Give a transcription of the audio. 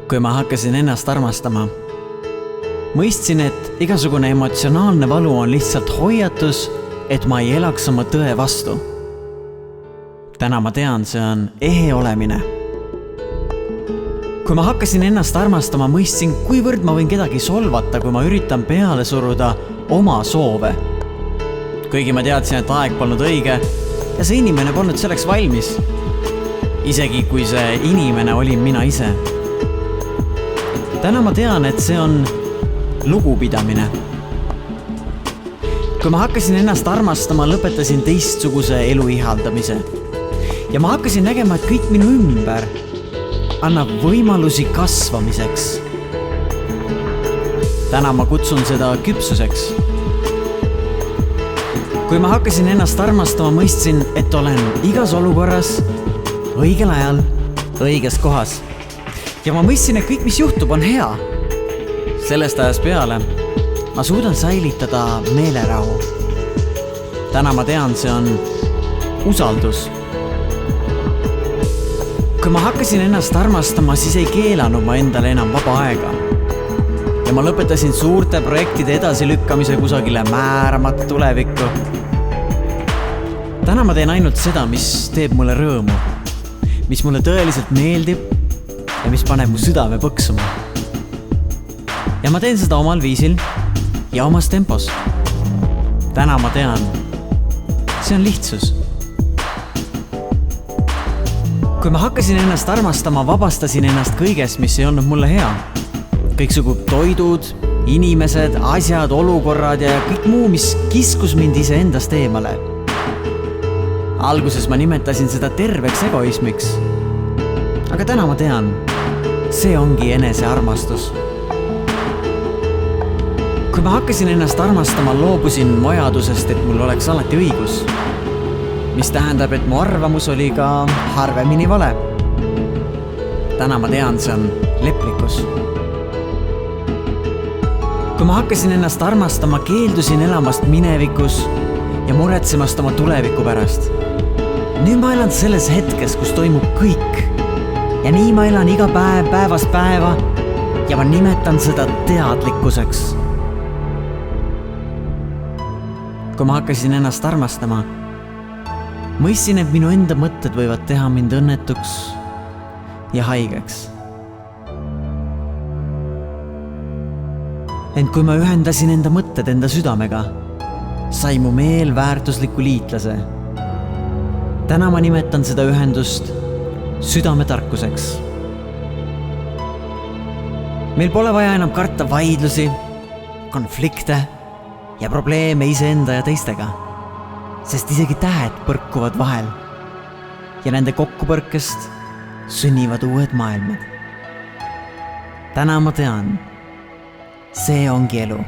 Kui ma hakkasin ennast armastama, mõistsin, et igasugune emotsionaalne valu on lihtsalt hoiatus, et ma ei elaks oma tõe vastu. Täna ma tean, see on ehe olemine. Kui ma hakkasin ennast armastama, mõistsin, kuivõrd ma võin kedagi solvata, kui ma üritan peale suruda oma soove. Kuigi ma teadsin, et aeg polnud õige ja see inimene polnud selleks valmis. Isegi kui see inimene olin mina ise. Täna ma tean, et see on lugupidamine. Kui ma hakkasin ennast armastama, lõpetasin teistsuguse elu ihaldamise. Ja ma hakkasin nägema, et kõik minu ümber annab võimalusi kasvamiseks. Täna ma kutsun seda küpsuseks. Kui ma hakkasin ennast armastama, mõistsin, et olen igas olukorras, õigel ajal, õiges kohas. Ja ma mõistsin, et kõik, mis juhtub, on hea. Sellest ajast peale ma suudan säilitada meelerahu. Täna ma tean, see on usaldus. Kui ma hakkasin ennast armastama, siis ei keelanud ma endale enam vaba aega. Ja ma lõpetasin suurte projektide edasilükkamise kusagile määramata tulevikku. Täna ma teen ainult seda, mis teeb mulle rõõmu, mis mulle tõeliselt meeldib ja mis paneb mu südame põksuma. Ja ma teen seda omal viisil ja omas tempos. Täna ma tean, see on lihtsus. Kui ma hakkasin ennast armastama, vabastasin ennast kõigest, mis ei olnud mulle hea. Kõiksugu toidud, inimesed, asjad, olukorrad ja kõik muu, mis kiskus mind ise endast eemale. Alguses ma nimetasin seda terveks egoismiks. Aga täna ma tean, see ongi enese armastus. Kui ma hakkasin ennast armastama, loobusin vajadusest, et mul oleks alati õigus. Mis tähendab, et mu arvamus oli ka harvemini vale. Täna ma tean, see on leplikkus. Kui ma hakkasin ennast armastama, keeldusin elamast minevikus ja muretsemast oma tuleviku pärast. Nüüd ma elan selles hetkes, kus toimub kõik. Ja nii ma elan iga päev päevast päeva ja ma nimetan seda teadlikkuseks. Kui ma hakkasin ennast armastama, mõistsin, et minu enda mõtted võivad teha mind õnnetuks ja haigeks. Ent kui ma ühendasin enda mõtted enda südamega, sai mu meel väärtusliku liitlase. Täna ma nimetan seda ühendust südametarkuseks. Meil pole vaja enam karta vaidlusi, konflikte ja probleeme iseenda ja teistega, sest isegi tähed põrkuvad vahel ja nende kokkupõrkest sünnivad uued maailmad. Täna ma tean, see ongi elu.